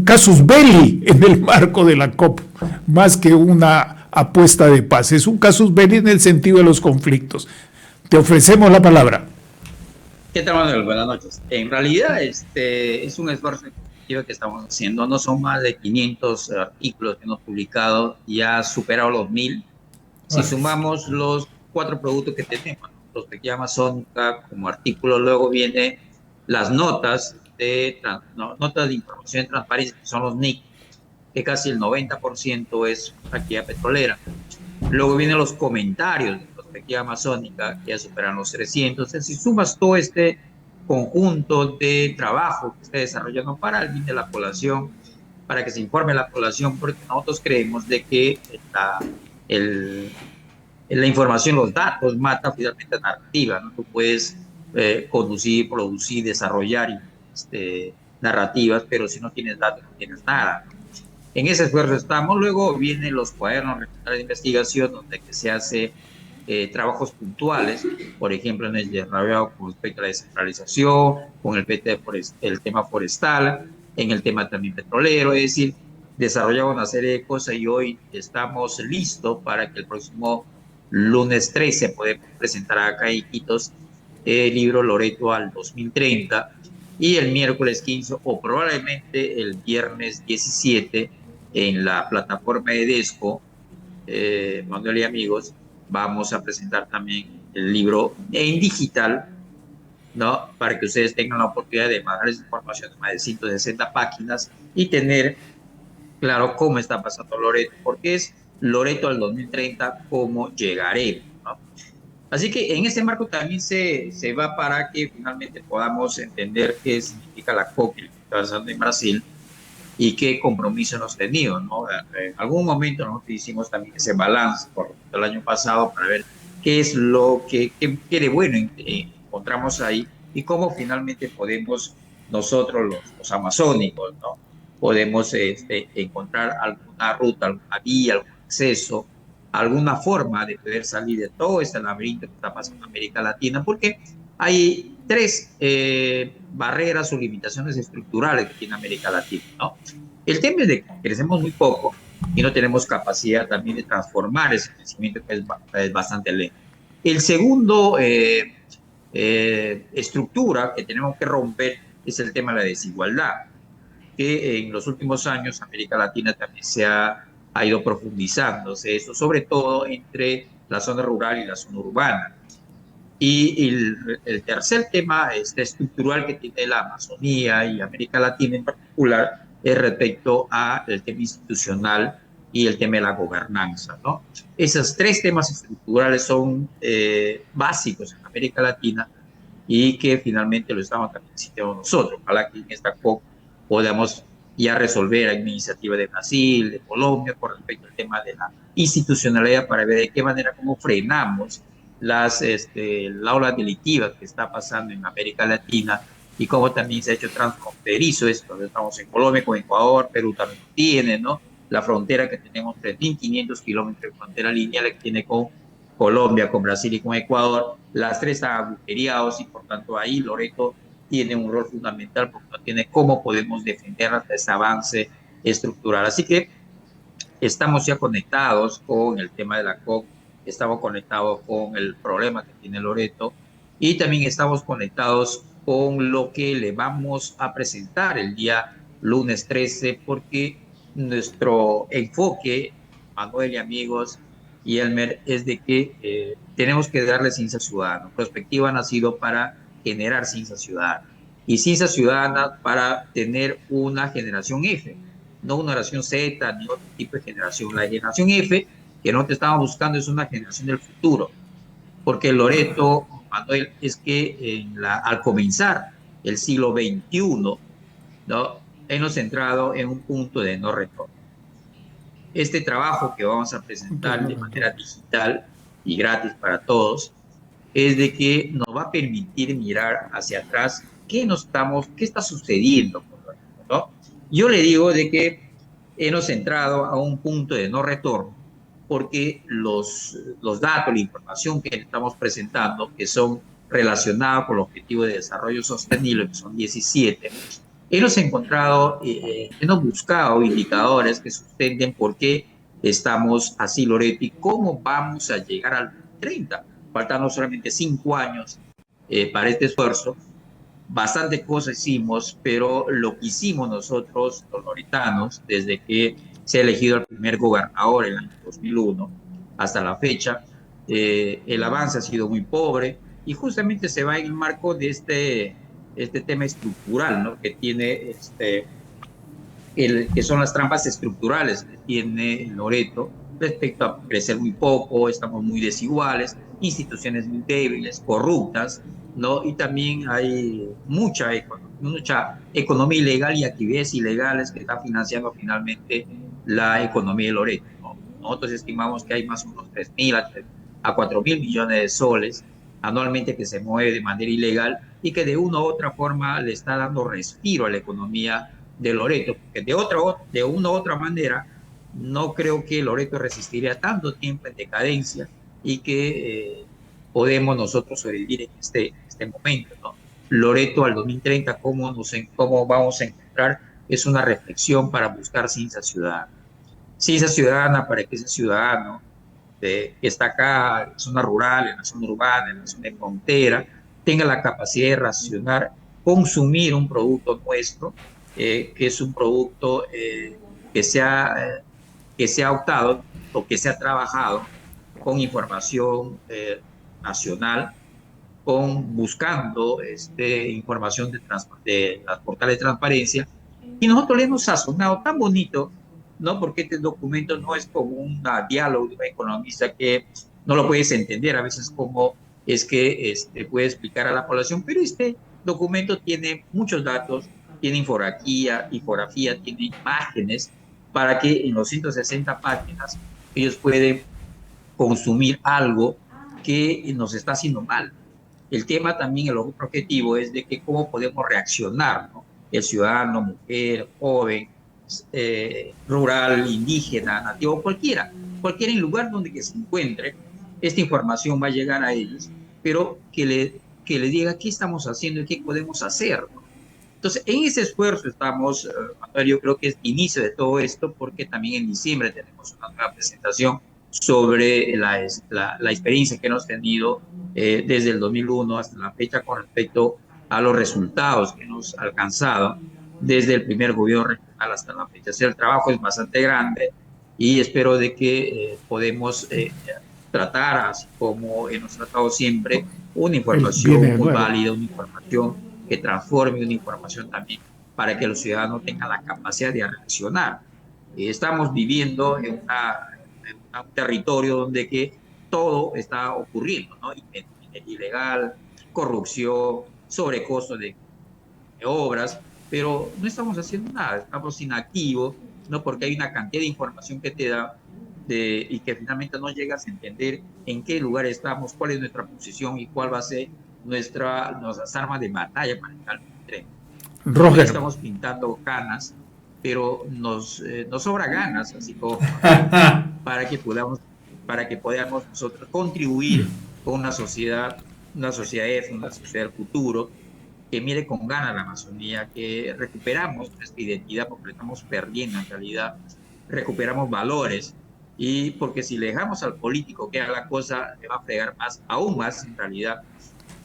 casus belli en el marco de la COP, más que una apuesta de paz. Es un casus belli en el sentido de los conflictos. Te ofrecemos la palabra. ¿Qué tal, Manuel? Buenas noches. En realidad, es un esfuerzo que estamos haciendo. No son más de 500 artículos que hemos publicado, ya ha superado los 1000. Si sumamos los 4 productos que tenemos, Prospectiva Amazónica como artículo, luego viene las notas de información de transparencia, que son los NIC, que casi el 90% es actividad petrolera. Luego vienen los comentarios de Prospectiva Amazónica, que ya superan los 300. Entonces, si sumas todo este conjunto de trabajo que está desarrollando para el bien de la población, para que se informe la población, porque nosotros creemos de que la información, los datos, mata finalmente la narrativa, ¿no? Tú puedes conducir, producir, desarrollar narrativas, pero si no tienes datos no tienes nada. En ese esfuerzo estamos. Luego vienen los cuadernos de investigación, donde se hace trabajos puntuales, por ejemplo, en el desarrollo con respecto a la descentralización, con el tema forestal, en el tema también petrolero, es decir, desarrollamos una serie de cosas y hoy estamos listos para que el próximo lunes 13 podemos presentar acá en Iquitos el libro Loreto al 2030, y el miércoles 15 o probablemente el viernes 17 en la plataforma de Desco, Manuel y amigos, vamos a presentar también el libro en digital, ¿no? Para que ustedes tengan la oportunidad de mandarles información de más de 160 páginas y tener claro cómo está pasando Loreto, porque es Loreto al 2030, cómo llegaremos, ¿no? Así que en ese marco también se va para que finalmente podamos entender qué significa la COP que está pasando en Brasil y qué compromiso hemos tenido, ¿no? En algún momento nosotros hicimos también ese balance por el año pasado para ver qué es lo que de bueno encontramos ahí y cómo finalmente podemos nosotros los amazónicos, ¿no? Podemos encontrar alguna ruta, alguna vía, algún acceso, alguna forma de poder salir de todo este laberinto que está pasando en América Latina, porque hay 3 barreras o limitaciones estructurales que tiene América Latina, ¿no? El tema es de que crecemos muy poco y no tenemos capacidad también de transformar ese crecimiento, que es bastante lento. El segundo estructura que tenemos que romper es el tema de la desigualdad, que en los últimos años América Latina también se ha ido profundizándose, eso sobre todo entre la zona rural y la zona urbana. Y el tercer tema estructural que tiene la Amazonía y América Latina en particular es respecto al tema institucional y el tema de la gobernanza, ¿no? Esos 3 temas estructurales son básicos en América Latina y que finalmente lo estamos también necesitando nosotros. Ojalá que en esta COP podamos ya resolver la iniciativa de Brasil, de Colombia, con respecto al tema de la institucionalidad, para ver de qué manera, cómo frenamos la ola delictiva que está pasando en América Latina y cómo también se ha hecho transfronterizo esto. Estamos en Colombia, con Ecuador, Perú también tiene, ¿no? La frontera que tenemos, 3.500 kilómetros de frontera lineal que tiene con Colombia, con Brasil y con Ecuador, las 3 están agujereados y por tanto ahí Loreto tiene un rol fundamental porque no tiene cómo podemos defender hasta ese avance estructural. Así que estamos ya conectados con el tema de la COP, estamos conectados con el problema que tiene Loreto y también estamos conectados con lo que le vamos a presentar el día lunes 13, porque nuestro enfoque, Manuel y amigos, y Elmer, es de que tenemos que darle ciencia ciudadana. Prospectiva ha nacido para generar ciencia ciudadana, y ciencia ciudadana para tener una generación F, no una generación Z ni otro tipo de generación. La generación F que no te estamos buscando es una generación del futuro, porque Loreto, Manuel, es que al comenzar el siglo XXI, ¿no? Hemos entrado en un punto de no retorno. Este trabajo que vamos a presentar de manera digital y gratis para todos es de que nos va a permitir mirar hacia atrás qué está sucediendo, ¿no? Yo le digo de que hemos entrado a un punto de no retorno, porque los datos, la información que estamos presentando, que son relacionados con el Objetivo de Desarrollo Sostenible, que son 17, hemos buscado indicadores que sustenten por qué estamos así, Loreto, y cómo vamos a llegar al 30, faltando solamente 5 años para este esfuerzo. Bastante cosas hicimos, pero lo que hicimos nosotros, los loretanos, desde que se ha elegido el primer gobernador en el año 2001 hasta la fecha, el avance ha sido muy pobre, y justamente se va en el marco de este tema estructural, ¿no? Que tiene que son las trampas estructurales que tiene Loreto respecto a crecer muy poco, estamos muy desiguales, instituciones muy débiles, corruptas, ¿no? Y también hay mucha economía ilegal y actividades ilegales que están financiando finalmente la economía de Loreto, ¿no? Nosotros estimamos que hay más o menos 3.000 a 4.000 millones de soles anualmente que se mueve de manera ilegal y que de una u otra forma le está dando respiro a la economía de Loreto, porque de una u otra manera no creo que Loreto resistiría tanto tiempo en decadencia y que podemos nosotros sobrevivir en este momento, ¿no? Loreto al 2030, cómo vamos a encontrar, es una reflexión para buscar ciencia ciudadana. Ciencia ciudadana para que ese ciudadano que está acá en la zona rural, en la zona urbana, en la zona de frontera, tenga la capacidad de racionar, consumir un producto nuestro, que es un producto que se ha optado o que se ha trabajado con información nacional, buscando información de las portales de transparencia, y nosotros le hemos sazonado tan bonito, ¿no? Porque este documento no es como un diálogo de un economista que no lo puedes entender a veces cómo es que puede explicar a la población, pero este documento tiene muchos datos, tiene infografía, tiene imágenes, para que en los 160 páginas ellos pueden consumir algo que nos está haciendo mal. El tema también, el otro objetivo es de que cómo podemos reaccionar, ¿no? El ciudadano, mujer, joven, rural, indígena, nativo, cualquiera en lugar donde que se encuentre, esta información va a llegar a ellos, pero que le diga qué estamos haciendo y qué podemos hacer, ¿no? Entonces, en ese esfuerzo estamos, yo creo que es inicio de todo esto, porque también en diciembre tenemos una nueva presentación sobre la experiencia que hemos tenido desde el 2001 hasta la fecha con respecto a los resultados que hemos alcanzado desde el primer gobierno regional hasta la fecha. O sea, el trabajo es bastante grande y espero de que podemos tratar, así como hemos tratado siempre, una información muy válida, una información que transforme, una información también para que los ciudadanos tengan la capacidad de reaccionar. Estamos viviendo en un territorio donde que todo está ocurriendo, ¿no? Ilegal, corrupción, sobrecosto de obras, pero no estamos haciendo nada, estamos inactivos, ¿no? Porque hay una cantidad de información que te da y que finalmente no llegas a entender en qué lugar estamos, cuál es nuestra posición y cuál va a ser nuestras armas de batalla para el tren. Roger. Estamos pintando canas, pero nos sobra ganas, así como para que podamos nosotros contribuir con una sociedad del futuro, que mire con ganas la Amazonía, que recuperamos nuestra identidad, porque la estamos perdiendo en realidad, recuperamos valores, y porque si le dejamos al político que haga la cosa, le va a fregar aún más en realidad,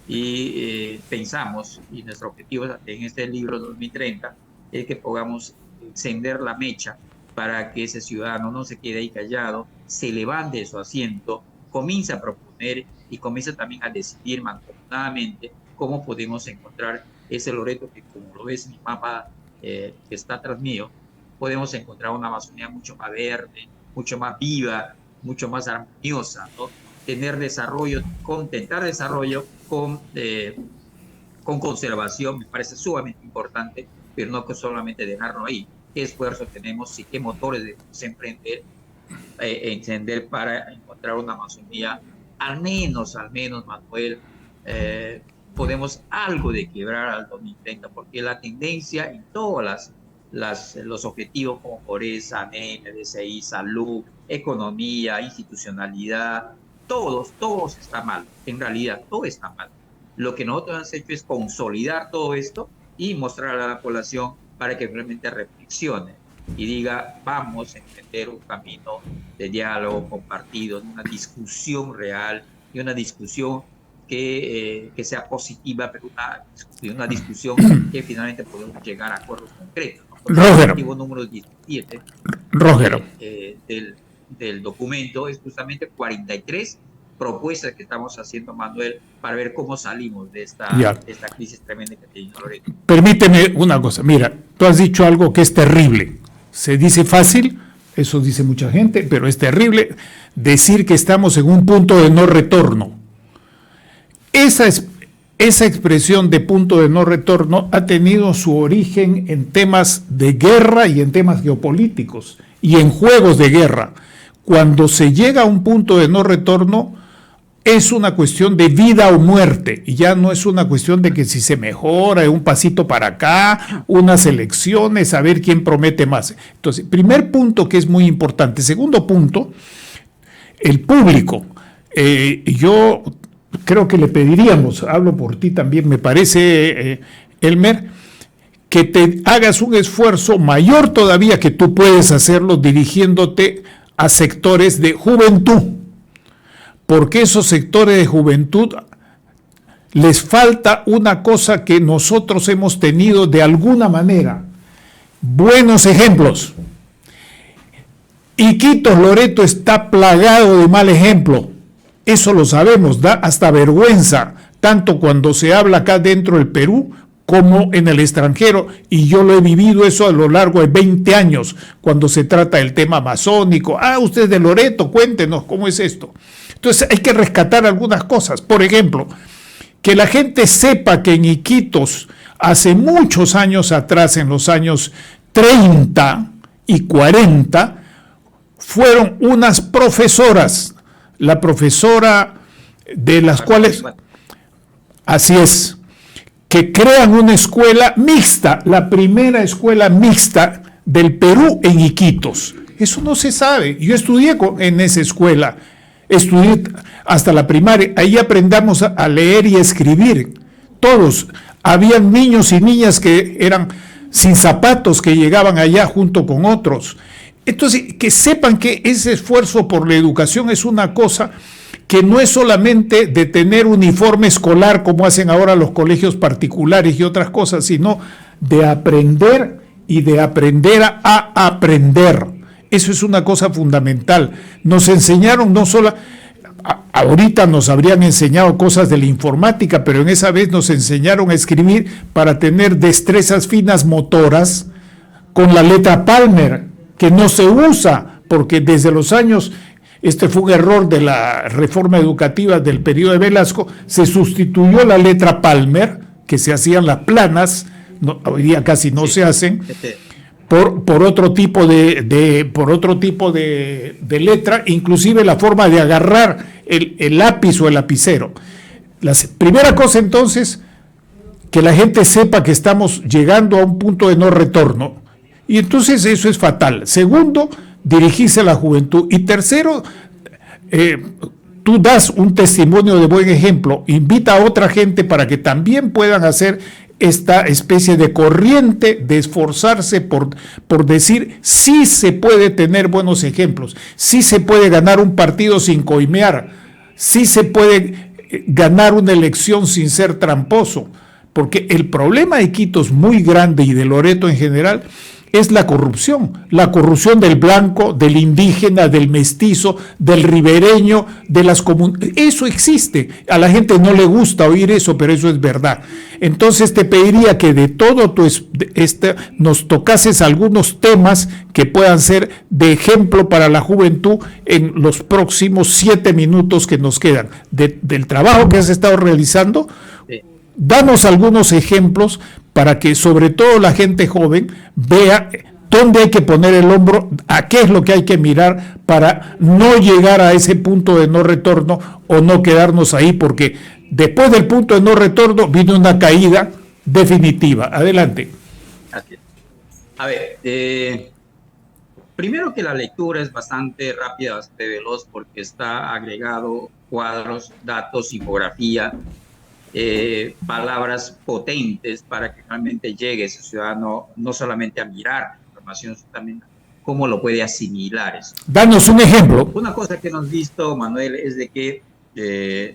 y pensamos, y nuestro objetivo en este libro 2030 es que podamos encender la mecha para que ese ciudadano no se quede ahí callado, se levante de su asiento, comience a proponer y comience también a decidir mancomunadamente cómo podemos encontrar ese Loreto que, como lo ves en mi mapa que está atrás mío, podemos encontrar una Amazonía mucho más verde, mucho más viva, mucho más armoniosa, ¿no? Tener desarrollo, contentar desarrollo con conservación, me parece sumamente importante, pero no que solamente dejarlo ahí. ¿Qué esfuerzo tenemos y qué motores debemos encender para encontrar una Amazonía? Al menos, Manuel, podemos algo de quebrar al 2030, porque la tendencia en todos los objetivos como pobreza, anemia, DCI, salud, economía, institucionalidad, todos está mal. En realidad, todo está mal. Lo que nosotros hemos hecho es consolidar todo esto y mostrar a la población para que realmente reflexione y diga, vamos a emprender un camino de diálogo compartido, una discusión real y una discusión que sea positiva, pero una discusión que finalmente podemos llegar a acuerdos concretos, ¿no? Roger. El objetivo número 17 Roger. Del documento es justamente 43 propuestas que estamos haciendo, Manuel, para ver cómo salimos de esta crisis tremenda que tiene Loreto. Permíteme una cosa. Mira, tú has dicho algo que es terrible. Se dice fácil, eso dice mucha gente, pero es terrible decir que estamos en un punto de no retorno. Esa expresión de punto de no retorno ha tenido su origen en temas de guerra y en temas geopolíticos y en juegos de guerra. Cuando se llega a un punto de no retorno, es una cuestión de vida o muerte, y ya no es una cuestión de que si se mejora, un pasito para acá, unas elecciones, a ver quién promete más. Entonces, primer punto que es muy importante. Segundo punto, el público. Yo creo que le pediríamos, hablo por ti también, me parece, Elmer, que te hagas un esfuerzo mayor todavía, que tú puedes hacerlo dirigiéndote a sectores de juventud, porque esos sectores de juventud les falta una cosa que nosotros hemos tenido de alguna manera, buenos ejemplos. Iquitos, Loreto está plagado de mal ejemplo, eso lo sabemos, da hasta vergüenza, tanto cuando se habla acá dentro del Perú como en el extranjero, y yo lo he vivido eso a lo largo de 20 años, cuando se trata del tema amazónico. Usted es de Loreto, cuéntenos cómo es esto. Entonces hay que rescatar algunas cosas. Por ejemplo, que la gente sepa que en Iquitos, hace muchos años atrás, en los años 30 y 40, fueron unas profesoras, la profesora de las cuales, así es, que crean una escuela mixta, la primera escuela mixta del Perú en Iquitos. Eso no se sabe. Yo estudié en esa escuela, estudié hasta la primaria, ahí aprendamos a leer y a escribir. Todos, habían niños y niñas que eran sin zapatos, que llegaban allá junto con otros. Entonces, que sepan que ese esfuerzo por la educación es una cosa que no es solamente de tener uniforme escolar como hacen ahora los colegios particulares y otras cosas, sino de aprender y de aprender a aprender. Eso es una cosa fundamental. Nos enseñaron no solo, ahorita nos habrían enseñado cosas de la informática, pero en esa vez nos enseñaron a escribir para tener destrezas finas motoras con la letra Palmer, que no se usa, porque desde los años... Este fue un error de la reforma educativa del periodo de Velasco, se sustituyó la letra Palmer, que se hacían las planas, hoy día casi no se hacen, por otro tipo de letra, inclusive la forma de agarrar el lápiz o el lapicero. La primera cosa entonces, que la gente sepa que estamos llegando a un punto de no retorno, y entonces eso es fatal. Segundo, dirigirse a la juventud. Y tercero, tú das un testimonio de buen ejemplo, invita a otra gente para que también puedan hacer esta especie de corriente de esforzarse por decir, sí se puede tener buenos ejemplos, sí se puede ganar un partido sin coimear, sí se puede ganar una elección sin ser tramposo, porque el problema de Iquitos muy grande y de Loreto en general es la corrupción del blanco, del indígena, del mestizo, del ribereño, de las comunidades. Eso existe. A la gente no le gusta oír eso, pero eso es verdad. Entonces te pediría que de todo nos tocases algunos temas que puedan ser de ejemplo para la juventud en los próximos 7 minutos que nos quedan. Del trabajo que has estado realizando, danos algunos ejemplos para que sobre todo la gente joven vea dónde hay que poner el hombro, a qué es lo que hay que mirar para no llegar a ese punto de no retorno o no quedarnos ahí, porque después del punto de no retorno viene una caída definitiva. Adelante. A ver, primero que la lectura es bastante rápida, bastante veloz, porque está agregado cuadros, datos, infografía, palabras potentes para que realmente llegue ese ciudadano no solamente a mirar la información, sino también cómo lo puede asimilar eso. Danos un ejemplo. Una cosa que hemos visto, Manuel, es de que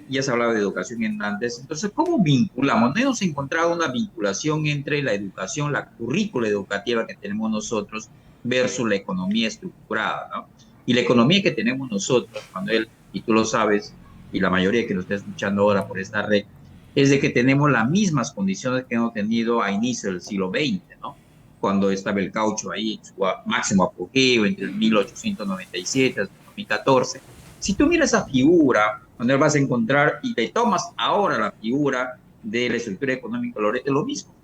ya se ha hablado de educación en antes, entonces, ¿cómo vinculamos? No hemos encontrado una vinculación entre la educación, la currícula educativa que tenemos nosotros versus la economía estructurada, ¿no? Y la economía que tenemos nosotros, Manuel, y tú lo sabes, y la mayoría que nos está escuchando ahora por esta red, es de que tenemos las mismas condiciones que hemos tenido a inicio del siglo XX, ¿no? Cuando estaba el caucho ahí en su máximo apogeo entre el 1897 hasta el 2014. Si tú miras esa figura, donde vas a encontrar y te tomas ahora la figura de la estructura económica de Loreto, es lo mismo.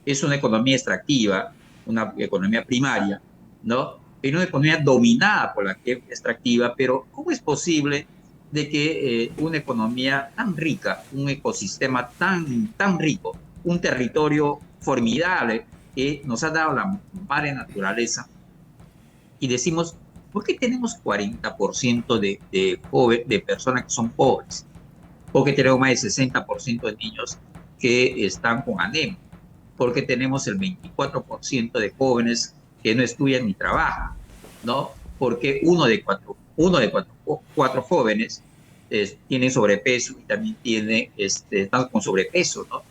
Es una economía extractiva, una economía primaria, ¿no? Es una economía dominada por la que extractiva, pero ¿cómo es posible de que una economía tan rica, un ecosistema tan rico, un territorio formidable que nos ha dado la madre naturaleza, y decimos, ¿por qué tenemos 40% de personas que son pobres? ¿Por qué tenemos más del 60% de niños que están con anemia? ¿Por qué tenemos el 24% de jóvenes que no estudian ni trabajan? ¿No? Porque uno de cuatro jóvenes tiene sobrepeso y también están con sobrepeso, ¿no?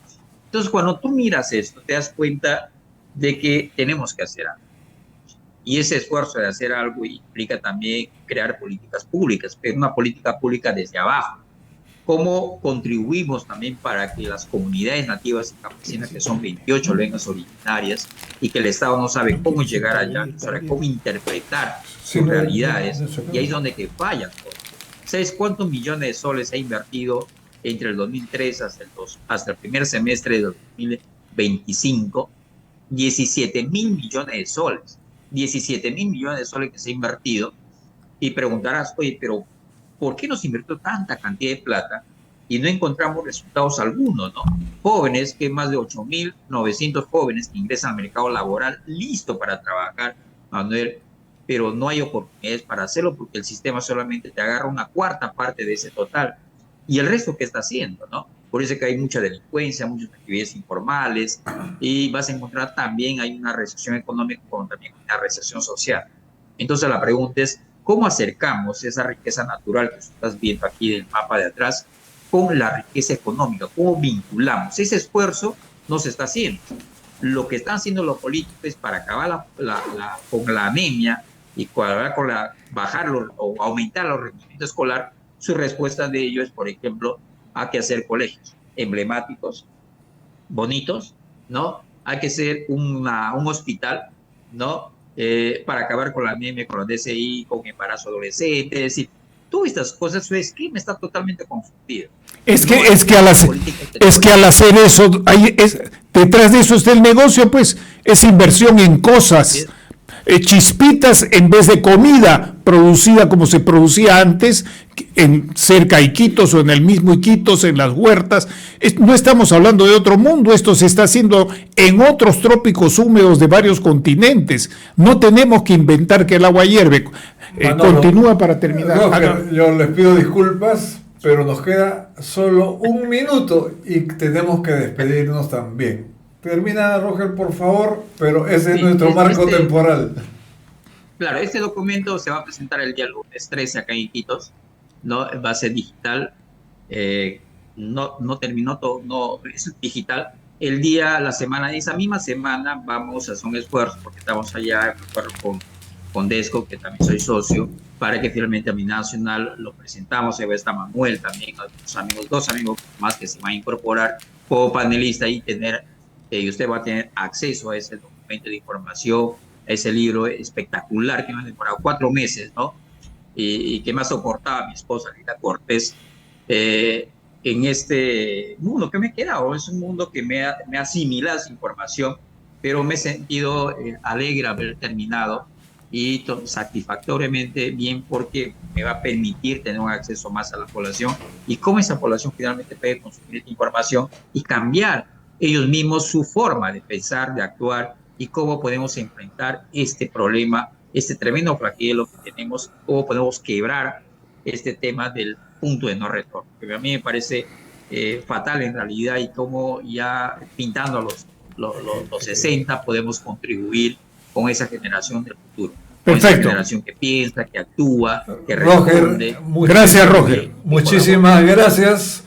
Entonces, cuando tú miras esto, te das cuenta de que tenemos que hacer algo. Y ese esfuerzo de hacer algo implica también crear políticas públicas, pero una política pública desde abajo. ¿Cómo contribuimos también para que las comunidades nativas y campesinas, que son 28 lenguas originarias, y que el Estado no sabe cómo llegar allá, no sabe cómo interpretar sus realidades, y ahí es donde que fallan? ¿Sabes cuántos millones de soles se ha invertido entre el 2003 hasta el primer semestre de 2025? 17.000 millones de soles. 17.000 millones de soles que se ha invertido. Y preguntarás, oye, pero ¿por qué nos invirtió tanta cantidad de plata y no encontramos resultados algunos, ¿no? Jóvenes, que más de 8.900 jóvenes que ingresan al mercado laboral listo para trabajar, Manuel, pero no hay oportunidades para hacerlo porque el sistema solamente te agarra una cuarta parte de ese total. ¿Y el resto qué está haciendo, no? Por eso es que hay mucha delincuencia, muchas actividades informales, y vas a encontrar también hay una recesión económica como también una recesión social. Entonces la pregunta es, ¿cómo acercamos esa riqueza natural que estás viendo aquí en el mapa de atrás con la riqueza económica? ¿Cómo vinculamos? Ese esfuerzo no se está haciendo. Lo que están haciendo los políticos es para acabar con la anemia y bajar o aumentar los rendimientos escolar. Su respuesta de ello es, por ejemplo, hay que hacer colegios emblemáticos, bonitos, ¿no? Hay que hacer un hospital, ¿no? Para acabar con la anemia, con la DSI, con embarazo adolescente. Es decir, todas estas cosas, su esquema está totalmente confundido. Es que al hacer eso, detrás de eso está el negocio, pues, es inversión en cosas. Chispitas en vez de comida producida como se producía antes cerca de Iquitos o en el mismo Iquitos, en las huertas. No estamos hablando de otro mundo, esto se está haciendo en otros trópicos húmedos de varios continentes. No tenemos que inventar que el agua hierve. Continúa para terminar. Yo les pido disculpas, pero nos queda solo 1 minuto y tenemos que despedirnos también. Termina, Roger, por favor, pero ese es nuestro marco temporal. Claro, este documento se va a presentar el día lunes 13 acá en Iquitos, ¿no? Va a ser digital. no terminó todo, no es digital. Esa misma semana vamos a hacer un esfuerzo, porque estamos allá con Desco, que también soy socio, para que finalmente a mi nacional lo presentamos. Ahí está Manuel también, dos amigos más que se van a incorporar como panelista y usted va a tener acceso a ese documento de información, a ese libro espectacular que me ha demorado 4 meses, ¿no? Y que me ha soportado a mi esposa, Lila Cortés, en este mundo que me he quedado. Es un mundo que me ha asimilado esa información, pero me he sentido alegre haber terminado y satisfactoriamente bien, porque me va a permitir tener un acceso más a la población y cómo esa población finalmente puede consumir esta información y cambiar ellos mismos su forma de pensar, de actuar, y cómo podemos enfrentar este problema, este tremendo flagelo que tenemos, cómo podemos quebrar este tema del punto de no retorno, que a mí me parece fatal en realidad, y cómo ya pintando los 60 podemos contribuir con esa generación del futuro. Perfecto. Esa generación que piensa, que actúa, que responde. Gracias, Roger. Muchísimas gracias.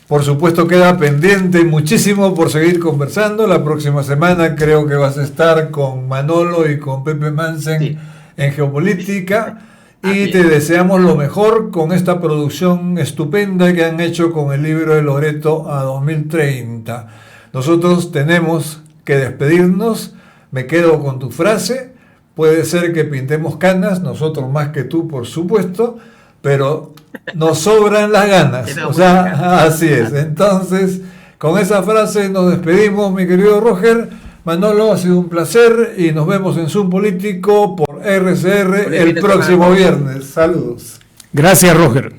Por supuesto, queda pendiente muchísimo por seguir conversando. La próxima semana creo que vas a estar con Manolo y con Pepe Mansen en Geopolítica. Y te deseamos lo mejor con esta producción estupenda que han hecho con el libro de Loreto a 2030. Nosotros tenemos que despedirnos. Me quedo con tu frase. Puede ser que pintemos canas, nosotros más que tú, por supuesto, pero nos sobran las ganas. O sea, así es. Entonces, con esa frase nos despedimos, mi querido Roger. Manolo, ha sido un placer y nos vemos en Zoom Político por RCR el próximo viernes. Saludos. Gracias, Roger.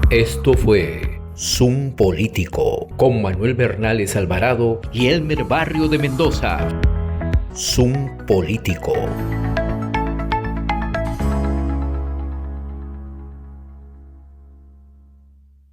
Esto fue Zoom Político con Manuel Bernales Alvarado y Elmer Barrio de Mendoza. Zoom Político.